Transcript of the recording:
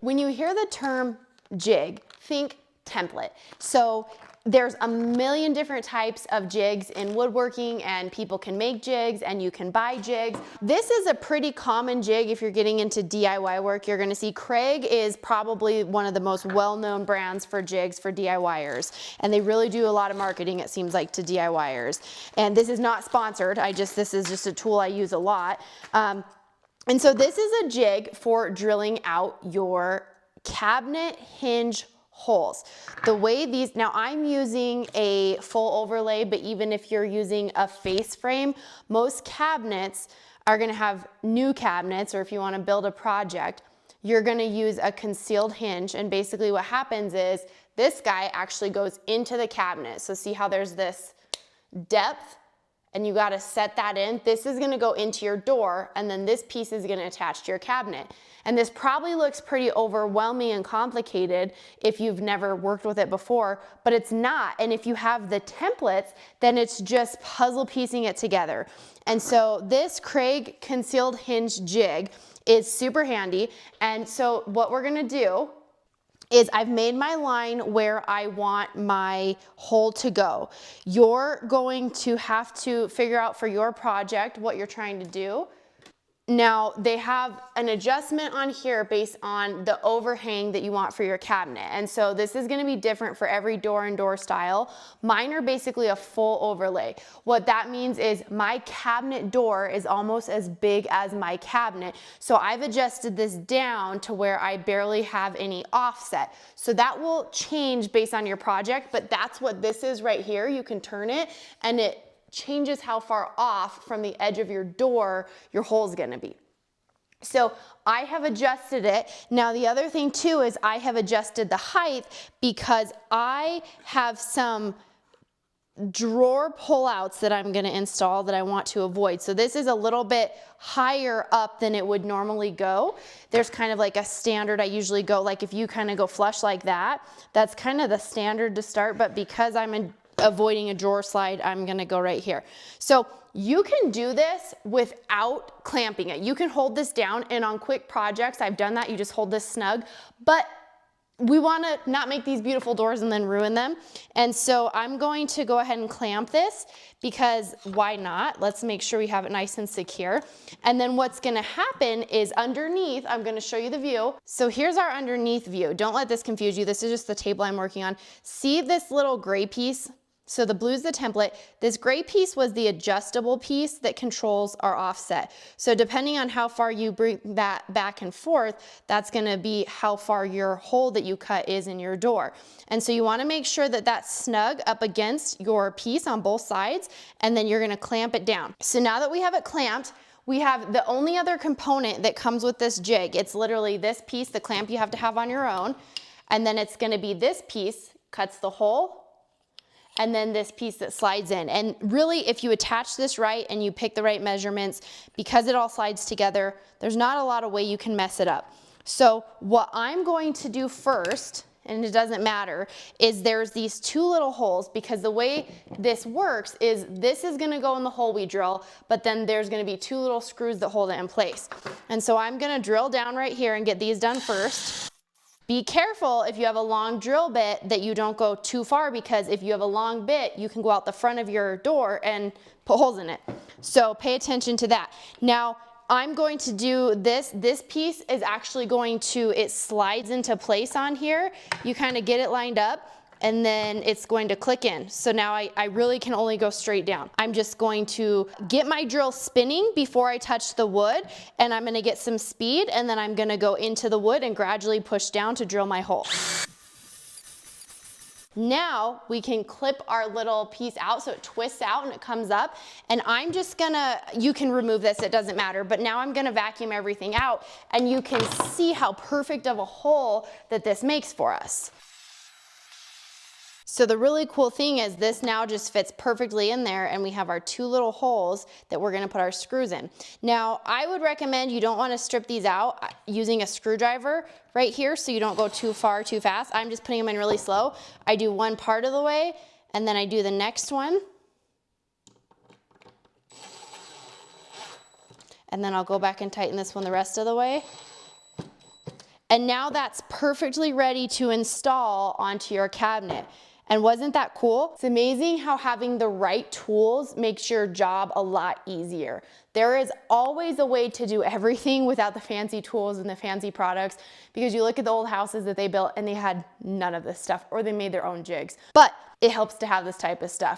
When you hear the term jig, think template. So there's a million different types of jigs in woodworking, and people can make jigs and you can buy jigs. This is a pretty common jig if you're getting into DIY work. You're gonna see Kreg is probably one of the most well-known brands for jigs for DIYers. And they really do a lot of marketing, it seems like, to DIYers. And this is not sponsored, this is just a tool I use a lot. And so this is a jig for drilling out your cabinet hinge holes. The way these, now I'm using a full overlay, but even if you're using a face frame, most cabinets are gonna have new cabinets, or if you wanna build a project, you're gonna use a concealed hinge. And basically what happens is this guy actually goes into the cabinet. So see how there's this depth? And you gotta set that in. This is gonna go into your door, and then this piece is gonna attach to your cabinet. And this probably looks pretty overwhelming and complicated if you've never worked with it before, but it's not. And if you have the templates, then it's just puzzle piecing it together. And so this Kreg concealed hinge jig is super handy. And so what we're gonna do is I've made my line where I want my hole to go. You're going to have to figure out for your project what you're trying to do. Now they have an adjustment on here based on the overhang that you want for your cabinet. And so this is gonna be different for every door and door style. Mine are basically a full overlay. What that means is my cabinet door is almost as big as my cabinet. So I've adjusted this down to where I barely have any offset. So that will change based on your project, but that's what this is right here. You can turn it and it changes how far off from the edge of your door your hole is going to be. So I have adjusted it. Now the other thing too is I have adjusted the height because I have some drawer pullouts that I'm going to install that I want to avoid. So this is a little bit higher up than it would normally go. There's kind of like a standard I usually go, like if you kind of go flush like that, that's kind of the standard to start, but because I'm avoiding a drawer slide, I'm gonna go right here. So you can do this without clamping it. You can hold this down, and on quick projects, I've done that, you just hold this snug, but we wanna not make these beautiful doors and then ruin them. And so I'm going to go ahead and clamp this because why not? Let's make sure we have it nice and secure. And then what's gonna happen is underneath, I'm gonna show you the view. So here's our underneath view. Don't let this confuse you. This is just the table I'm working on. See this little gray piece? So the blue's the template. This gray piece was the adjustable piece that controls our offset. So depending on how far you bring that back and forth, that's gonna be how far your hole that you cut is in your door. And so you wanna make sure that that's snug up against your piece on both sides, and then you're gonna clamp it down. So now that we have it clamped, we have the only other component that comes with this jig. It's literally this piece, the clamp you have to have on your own, and then it's gonna be this piece, cuts the hole, and then this piece that slides in. And really, if you attach this right and you pick the right measurements, because it all slides together, there's not a lot of way you can mess it up. So what I'm going to do first, and it doesn't matter, is there's these two little holes, because the way this works is this is gonna go in the hole we drill, but then there's gonna be two little screws that hold it in place. And so I'm gonna drill down right here and get these done first. Be careful if you have a long drill bit that you don't go too far, because if you have a long bit, you can go out the front of your door and put holes in it. So pay attention to that. Now, I'm going to do this. This piece is actually going to, it slides into place on here. You kind of get it lined up, and then it's going to click in. So now I really can only go straight down. I'm just going to get my drill spinning before I touch the wood, and I'm gonna get some speed, and then I'm gonna go into the wood and gradually push down to drill my hole. Now we can clip our little piece out so it twists out and it comes up, and I'm just gonna, you can remove this, it doesn't matter, but now I'm gonna vacuum everything out, and you can see how perfect of a hole that this makes for us. So the really cool thing is this now just fits perfectly in there, and we have our two little holes that we're gonna put our screws in. Now, I would recommend you don't wanna strip these out using a screwdriver right here so you don't go too far too fast. I'm just putting them in really slow. I do one part of the way, and then I do the next one. And then I'll go back and tighten this one the rest of the way. And now that's perfectly ready to install onto your cabinet. And wasn't that cool? It's amazing how having the right tools makes your job a lot easier. There is always a way to do everything without the fancy tools and the fancy products, because you look at the old houses that they built and they had none of this stuff, or they made their own jigs. But it helps to have this type of stuff.